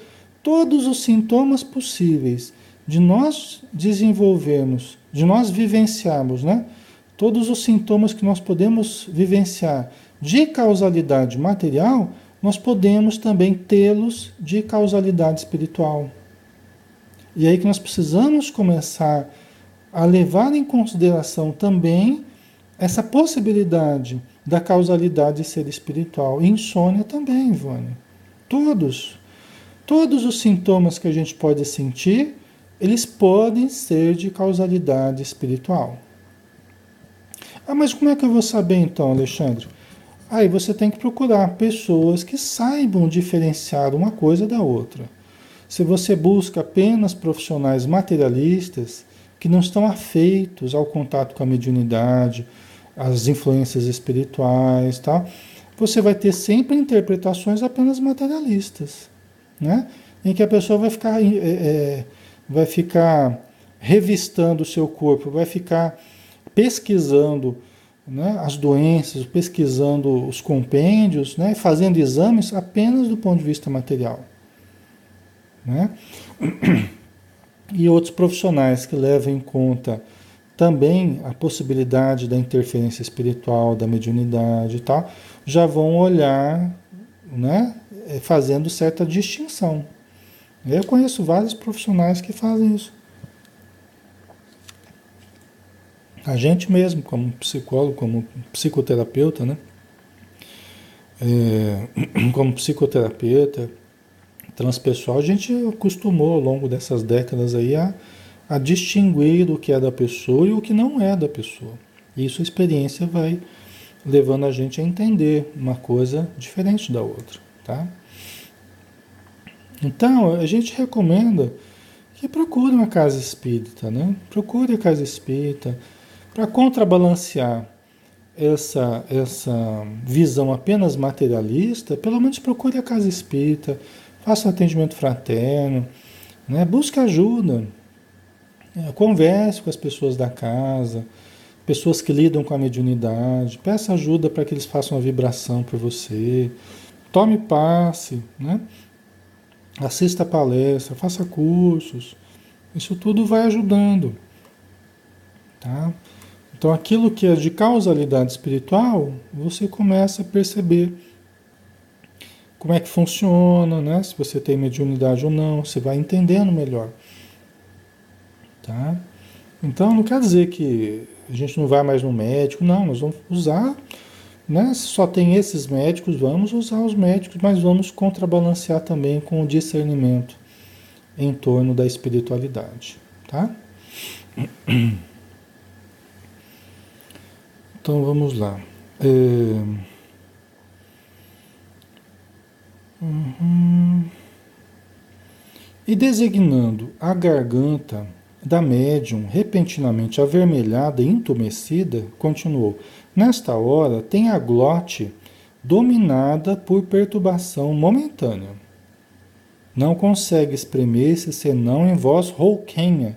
Todos os sintomas possíveis de nós desenvolvermos, de nós vivenciarmos, né? Todos os sintomas que nós podemos vivenciar de causalidade material, nós podemos também tê-los de causalidade espiritual. E aí que nós precisamos começar a levar em consideração também essa possibilidade da causalidade ser espiritual. Insônia também, Ivone. Todos os sintomas que a gente pode sentir, eles podem ser de causalidade espiritual. Ah, mas como é que eu vou saber então, Alexandre? Aí você tem que procurar pessoas que saibam diferenciar uma coisa da outra. Se você busca apenas profissionais materialistas que não estão afeitos ao contato com a mediunidade, às influências espirituais, tá? Você vai ter sempre interpretações apenas materialistas, né? Em que a pessoa vai ficar revistando o seu corpo, vai ficar pesquisando, né, as doenças, pesquisando os compêndios, né, fazendo exames apenas do ponto de vista material, né? E outros profissionais que levam em conta também a possibilidade da interferência espiritual, da mediunidade e tal, já vão olhar, né, fazendo certa distinção. Eu conheço vários profissionais que fazem isso. A gente mesmo, como psicólogo, como psicoterapeuta, né? Como psicoterapeuta transpessoal, a gente acostumou ao longo dessas décadas aí a distinguir o que é da pessoa e o que não é da pessoa. E isso a experiência vai levando a gente a entender uma coisa diferente da outra, tá? Então, a gente recomenda que procure uma casa espírita, né? Procure a casa espírita para contrabalancear essa visão apenas materialista. Pelo menos procure a casa espírita, faça um atendimento fraterno, né? Busque ajuda, converse com as pessoas da casa, pessoas que lidam com a mediunidade, peça ajuda para que eles façam a vibração por você, tome passe, né? Assista a palestra, faça cursos, isso tudo vai ajudando, tá? Então aquilo que é de causalidade espiritual, você começa a perceber como é que funciona, né? Se você tem mediunidade ou não, você vai entendendo melhor, tá? Então não quer dizer que a gente não vai mais no médico, não, nós vamos usar, né? Se só tem esses médicos, vamos usar os médicos, mas vamos contrabalancear também com o discernimento em torno da espiritualidade, tá? Então vamos lá. Uhum. E designando a garganta da médium repentinamente avermelhada e entumecida, continuou: nesta hora tem a glote dominada por perturbação momentânea. Não consegue exprimir-se senão em voz rouquenha.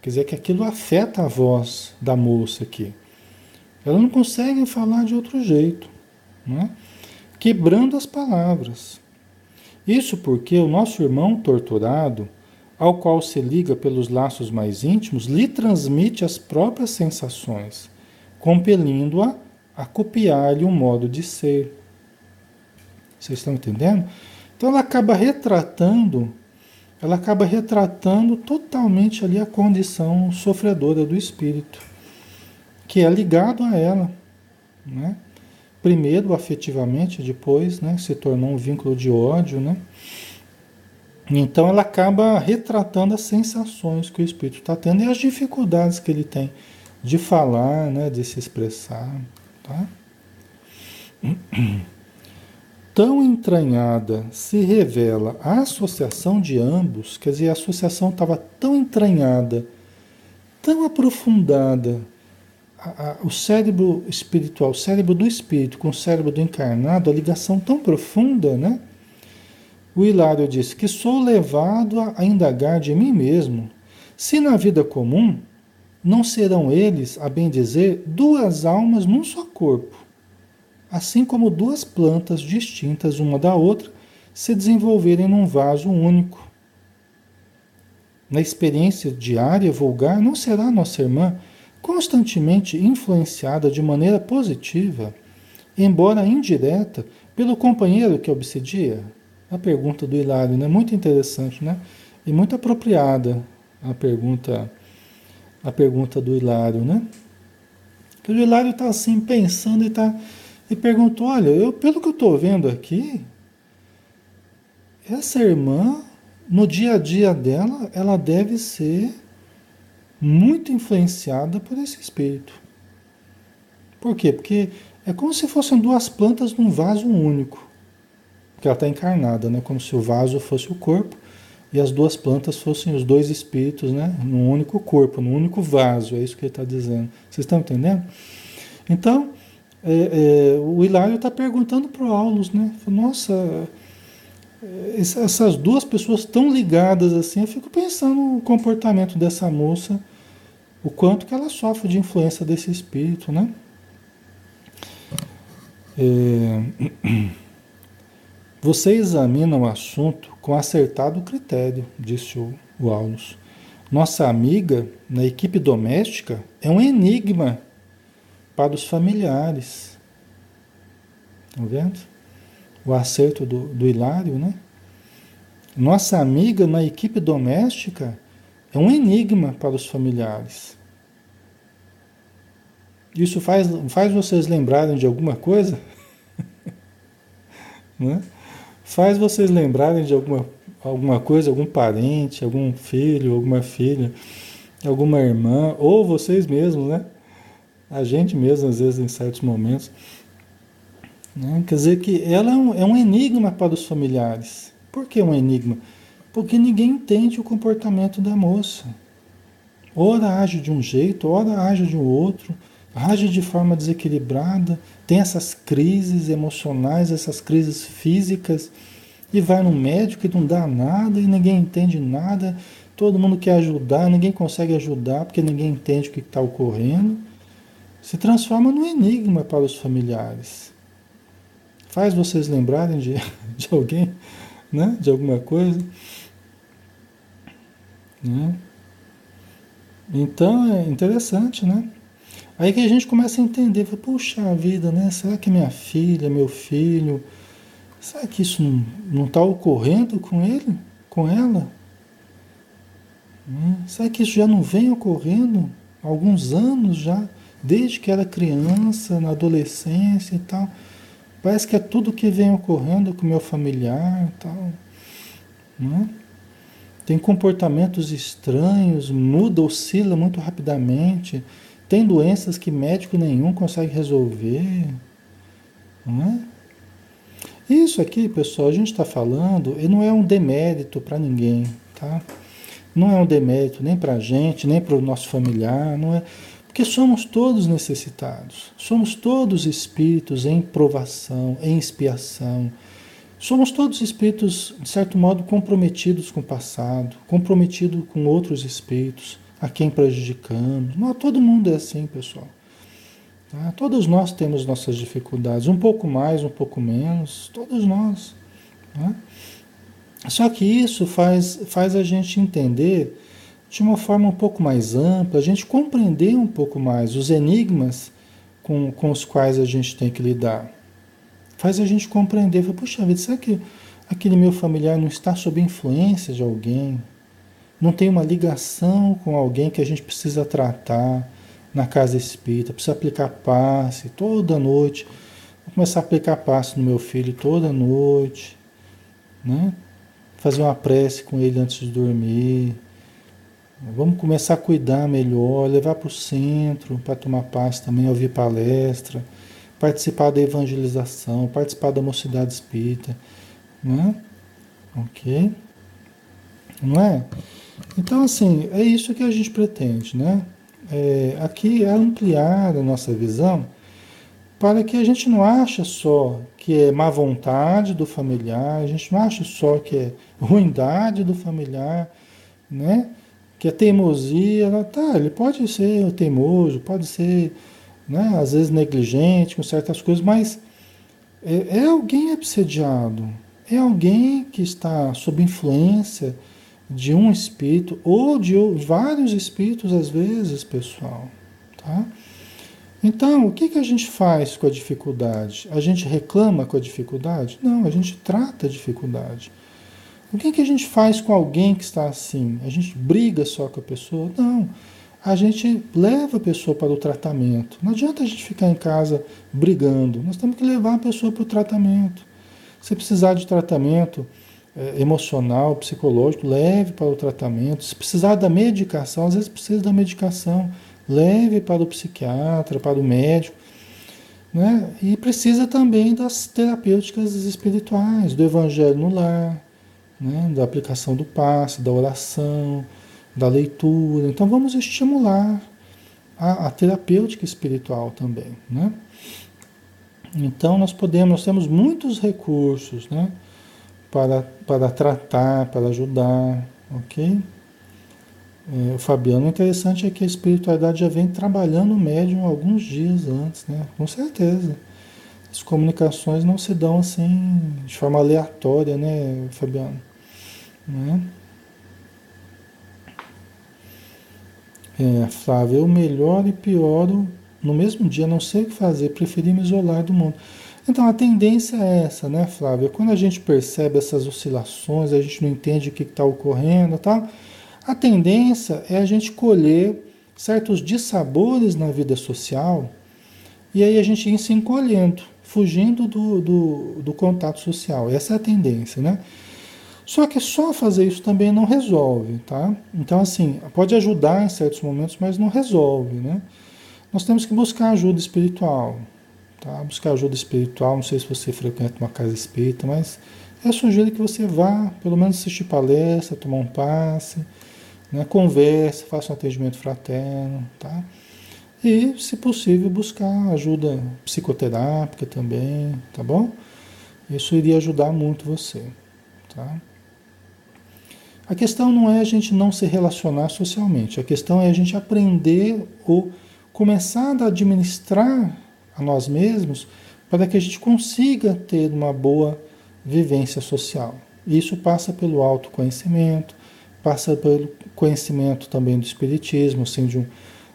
Quer dizer que aquilo afeta a voz da moça aqui. Ela não consegue falar de outro jeito, né? Quebrando as palavras. Isso porque o nosso irmão torturado, ao qual se liga pelos laços mais íntimos, lhe transmite as próprias sensações, compelindo-a a copiar-lhe um modo de ser. Vocês estão entendendo? Então ela acaba retratando totalmente ali a condição sofredora do espírito, que é ligado a ela, né? Primeiro afetivamente, depois, né, se tornou um vínculo de ódio, né? Então ela acaba retratando as sensações que o espírito está tendo e as dificuldades que ele tem de falar, né, de se expressar, tá? Tão entranhada se revela a associação de ambos, quer dizer, a associação estava tão entranhada, tão aprofundada, o cérebro espiritual, o cérebro do espírito com o cérebro do encarnado, a ligação tão profunda, né? O Hilário diz que sou levado a indagar de mim mesmo se na vida comum não serão eles, a bem dizer, duas almas num só corpo, assim como duas plantas distintas uma da outra se desenvolverem num vaso único. Na experiência diária vulgar, não será nossa irmã constantemente influenciada de maneira positiva, embora indireta, pelo companheiro que a obsedia? A pergunta do Hilário, né? Muito interessante, né? E muito apropriada a pergunta do Hilário, né? Que o Hilário está assim pensando e perguntou: olha, pelo que eu estou vendo aqui, essa irmã, no dia a dia dela, ela deve ser muito influenciada por esse espírito. Por quê? Porque é como se fossem duas plantas num vaso único. Porque ela está encarnada, né? Como se o vaso fosse o corpo e as duas plantas fossem os dois espíritos, né? Num único corpo, num único vaso. É isso que ele está dizendo. Vocês estão entendendo? Então, o Hilário está perguntando para o Aulus, né? Nossa, Essas duas pessoas tão ligadas assim, eu fico pensando no comportamento dessa moça, o quanto que ela sofre de influência desse espírito, né? É, você examina o assunto com acertado critério, disse o Aulus. Nossa amiga na equipe doméstica é um enigma para os familiares. Estão vendo? O acerto do Hilário, né? Nossa amiga na equipe doméstica é um enigma para os familiares. Isso faz vocês lembrarem de alguma coisa? Né? Faz vocês lembrarem de alguma coisa, algum parente, algum filho, alguma filha, alguma irmã, ou vocês mesmos, né? A gente mesmo, às vezes, em certos momentos. Né? Quer dizer que ela é um enigma para os familiares. Por que um enigma? Porque ninguém entende o comportamento da moça. Ora age de um jeito, ora age de um outro, age de forma desequilibrada, tem essas crises emocionais, essas crises físicas, e vai no médico e não dá nada, e ninguém entende nada, todo mundo quer ajudar, ninguém consegue ajudar porque ninguém entende o que está ocorrendo. Se transforma num enigma para os familiares. Faz vocês lembrarem de alguém, né? De alguma coisa, né? Então é interessante, né? Aí que a gente começa a entender, fala, puxa vida, né? Será que minha filha, meu filho, será que isso não está ocorrendo com ele, com ela? Né? Será que isso já não vem ocorrendo há alguns anos já, desde que era criança, na adolescência e tal? Parece que é tudo que vem ocorrendo com o meu familiar e tal, né? Tem comportamentos estranhos, muda, oscila muito rapidamente, tem doenças que médico nenhum consegue resolver, não é? Isso aqui, pessoal, a gente está falando, e não é um demérito para ninguém, tá? Não é um demérito nem para a gente, nem para o nosso familiar, não é? Porque somos todos necessitados, somos todos espíritos em provação, em expiação. Somos todos espíritos, de certo modo, comprometidos com o passado, comprometidos com outros espíritos, a quem prejudicamos. Não, todo mundo é assim, pessoal. Tá? Todos nós temos nossas dificuldades, um pouco mais, um pouco menos, todos nós. Né? Só que isso faz a gente entender de uma forma um pouco mais ampla, a gente compreender um pouco mais os enigmas com os quais a gente tem que lidar. Faz a gente compreender, fala, puxa vida, será que aquele meu familiar não está sob influência de alguém? Não tem uma ligação com alguém que a gente precisa tratar na casa espírita, precisa aplicar passe toda noite. Vou começar a aplicar passe no meu filho toda noite, né? Fazer uma prece com ele antes de dormir. Vamos começar a cuidar melhor, levar para o centro para tomar passe também, ouvir palestra, participar da evangelização, participar da mocidade espírita, né? Ok? Não é? Então, assim, é isso que a gente pretende, né? Aqui é ampliar a nossa visão para que a gente não ache só que é má vontade do familiar, a gente não ache só que é ruindade do familiar, né? Que é teimosia, tá, ele pode ser teimoso, pode ser, né, às vezes negligente com certas coisas, mas é alguém obsediado, é alguém que está sob influência de um espírito ou de vários espíritos às vezes, pessoal, tá? Então, o que a gente faz com a dificuldade? A gente reclama com a dificuldade? Não, a gente trata a dificuldade. O que a gente faz com alguém que está assim? A gente briga só com a pessoa? Não. A gente leva a pessoa para o tratamento. Não adianta a gente ficar em casa brigando. Nós temos que levar a pessoa para o tratamento. Se precisar de tratamento emocional, psicológico, leve para o tratamento. Se precisar da medicação, às vezes precisa da medicação, leve para o psiquiatra, para o médico. Né? E precisa também das terapêuticas espirituais, do evangelho no lar, né? Da aplicação do passe, da oração, da leitura. Então vamos estimular a terapêutica espiritual também, né? Então nós temos muitos recursos, né? para tratar, para ajudar, ok? O Fabiano, o interessante é que a espiritualidade já vem trabalhando o médium alguns dias antes, né? Com certeza. As comunicações não se dão assim de forma aleatória, né, Fabiano? Né? Flávio, eu melhoro e pioro no mesmo dia, não sei o que fazer, preferi me isolar do mundo. Então a tendência é essa, né, Flávia? Quando a gente percebe essas oscilações, a gente não entende o que está ocorrendo, tá? A tendência é a gente colher certos dissabores na vida social e aí a gente ir se encolhendo, fugindo do contato social. Essa é a tendência, né? Só que só fazer isso também não resolve, tá? Então, assim, pode ajudar em certos momentos, mas não resolve, né? Nós temos que buscar ajuda espiritual, tá? Buscar ajuda espiritual, não sei se você frequenta uma casa espírita, mas eu sugiro que você vá, pelo menos assistir palestra, tomar um passe, né? Converse, faça um atendimento fraterno, tá? E, se possível, buscar ajuda psicoterápica também, tá bom? Isso iria ajudar muito você, tá? A questão não é a gente não se relacionar socialmente, a questão é a gente aprender ou começar a administrar a nós mesmos para que a gente consiga ter uma boa vivência social. Isso passa pelo autoconhecimento, passa pelo conhecimento também do espiritismo, assim,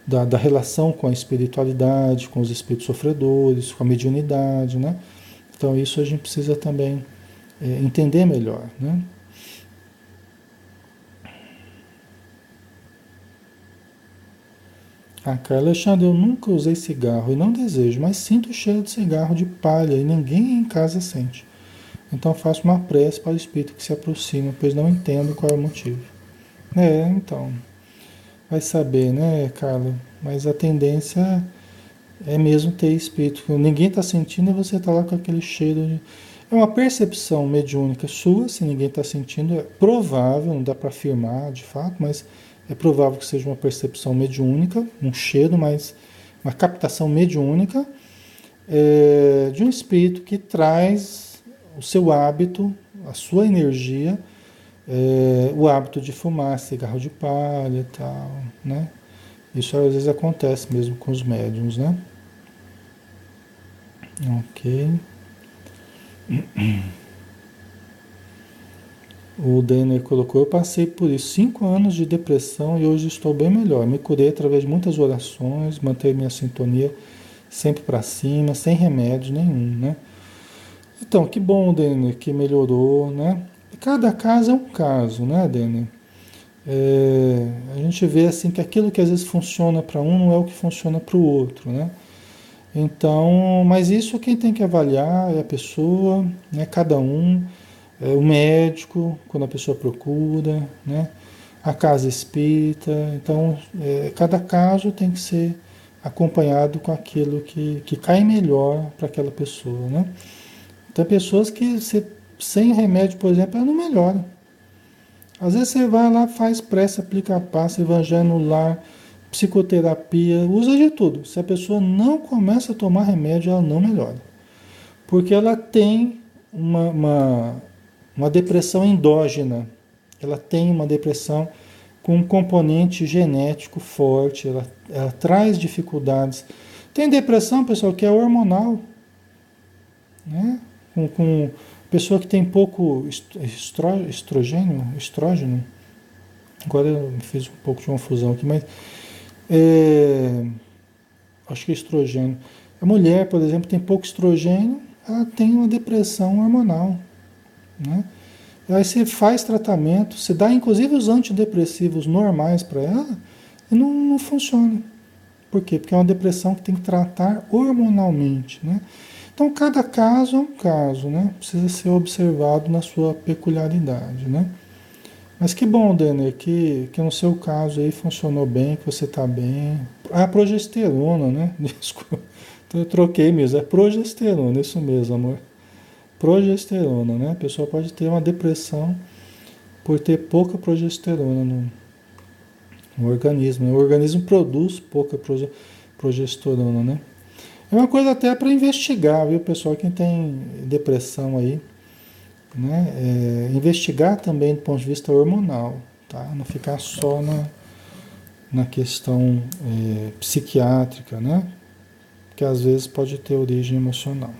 da relação com a espiritualidade, com os espíritos sofredores, com a mediunidade, né? Então isso a gente precisa também entender melhor, né? Ah, cara, Alexandre, eu nunca usei cigarro e não desejo, mas sinto o cheiro de cigarro de palha e ninguém em casa sente. Então faço uma prece para o espírito que se aproxima, pois não entendo qual é o motivo. Então, vai saber, né, Carla? Mas a tendência é mesmo ter espírito. Ninguém está sentindo e você está lá com aquele cheiro de... É uma percepção mediúnica sua, se ninguém está sentindo, é provável, não dá para afirmar de fato, mas é provável que seja uma percepção mediúnica, um cheiro, mas uma captação mediúnica de um espírito que traz o seu hábito, a sua energia, o hábito de fumar cigarro de palha e tal, né? Isso às vezes acontece mesmo com os médiums, né? Ok. O Denner colocou, eu passei por isso, 5 anos de depressão e hoje estou bem melhor. Me curei através de muitas orações, manter minha sintonia sempre para cima, sem remédio nenhum, né? Então, que bom, Denner, que melhorou, né? Cada caso é um caso, né, Denner? A gente vê assim que aquilo que às vezes funciona para um não é o que funciona para o outro, né? Então, mas isso quem tem que avaliar é a pessoa, né? Cada um, o médico, quando a pessoa procura, né? A casa espírita. Então, cada caso tem que ser acompanhado com aquilo que cai melhor para aquela pessoa, né? Tem pessoas que sem remédio, por exemplo, ela não melhora. Às vezes você vai lá, faz prece, aplica passe, evangelho no lar, psicoterapia, usa de tudo. Se a pessoa não começa a tomar remédio, ela não melhora. Porque ela tem uma depressão endógena. Ela tem uma depressão com um componente genético forte, ela traz dificuldades. Tem depressão, pessoal, que é hormonal, né? Com pessoa que tem pouco estrógeno. Agora eu fiz um pouco de confusão aqui, mas acho que é estrogênio. A mulher, por exemplo, tem pouco estrogênio, ela tem uma depressão hormonal, né? Aí você faz tratamento, você dá inclusive os antidepressivos normais para ela e não funciona. Por quê? Porque é uma depressão que tem que tratar hormonalmente, né? Então, cada caso é um caso, né? Precisa ser observado na sua peculiaridade, né? Mas que bom, Denner, que no seu caso aí funcionou bem, que você está bem. Ah, progesterona, né? Desculpa, então eu troquei mesmo, é progesterona, isso mesmo, amor. Progesterona, né? A pessoa pode ter uma depressão por ter pouca progesterona no organismo, né? O organismo produz pouca progesterona, né? É uma coisa até para investigar, viu, pessoal? Quem tem depressão aí, né? Investigar também do ponto de vista hormonal, tá? Não ficar só na questão psiquiátrica, né? Que às vezes pode ter origem emocional.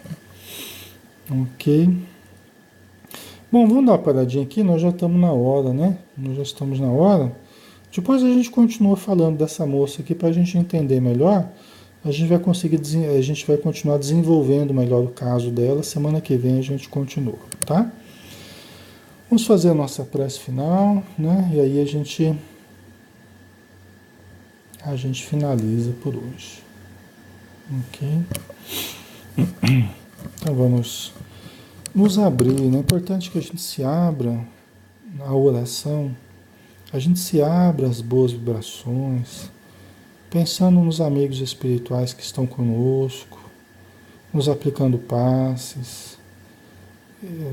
Ok? Bom, vamos dar uma paradinha aqui, nós já estamos na hora, né? Nós já estamos na hora. Depois a gente continua falando dessa moça aqui para a gente entender melhor. A gente vai conseguir, a gente vai continuar desenvolvendo melhor o caso dela. Semana que vem a gente continua, tá? Vamos fazer a nossa prece final, né? E aí a gente finaliza por hoje. Ok? Então vamos nos abrir, né? É importante que a gente se abra à oração, a gente se abra às boas vibrações, pensando nos amigos espirituais que estão conosco, nos aplicando passes,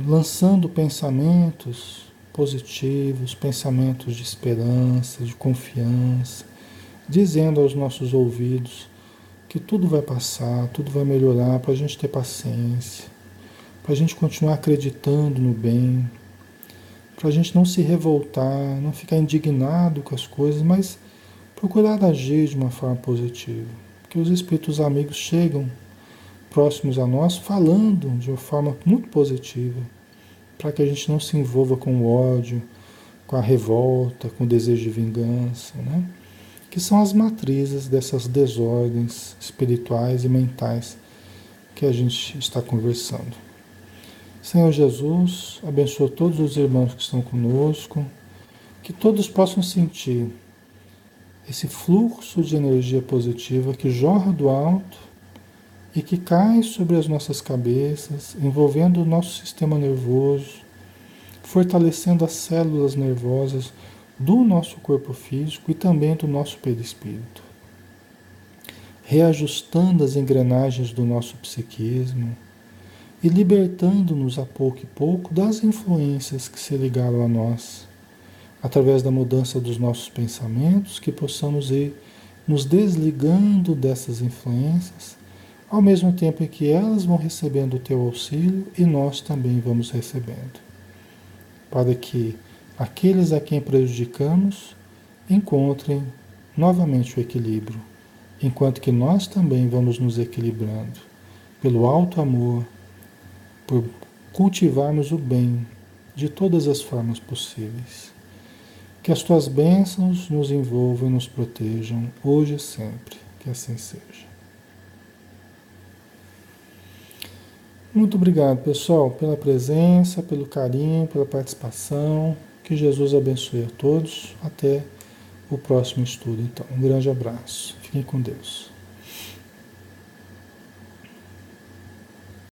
lançando pensamentos positivos, pensamentos de esperança, de confiança, dizendo aos nossos ouvidos que tudo vai passar, tudo vai melhorar, para a gente ter paciência, para a gente continuar acreditando no bem, para a gente não se revoltar, não ficar indignado com as coisas, mas procurar agir de uma forma positiva. Porque os espíritos amigos chegam próximos a nós falando de uma forma muito positiva, para que a gente não se envolva com o ódio, com a revolta, com o desejo de vingança, né? Que são as matrizes dessas desordens espirituais e mentais que a gente está conversando. Senhor Jesus, abençoa todos os irmãos que estão conosco, que todos possam sentir esse fluxo de energia positiva que jorra do alto e que cai sobre as nossas cabeças, envolvendo o nosso sistema nervoso, fortalecendo as células nervosas do nosso corpo físico e também do nosso perispírito, reajustando as engrenagens do nosso psiquismo e libertando-nos a pouco e pouco das influências que se ligaram a nós, através da mudança dos nossos pensamentos, que possamos ir nos desligando dessas influências, ao mesmo tempo em que elas vão recebendo o teu auxílio e nós também vamos recebendo, para que aqueles a quem prejudicamos encontrem novamente o equilíbrio, enquanto que nós também vamos nos equilibrando pelo alto amor, por cultivarmos o bem de todas as formas possíveis. Que as tuas bênçãos nos envolvam e nos protejam hoje e sempre. Que assim seja. Muito obrigado, pessoal, pela presença, pelo carinho, pela participação. Que Jesus abençoe a todos. Até o próximo estudo, então. Um grande abraço. Fiquem com Deus.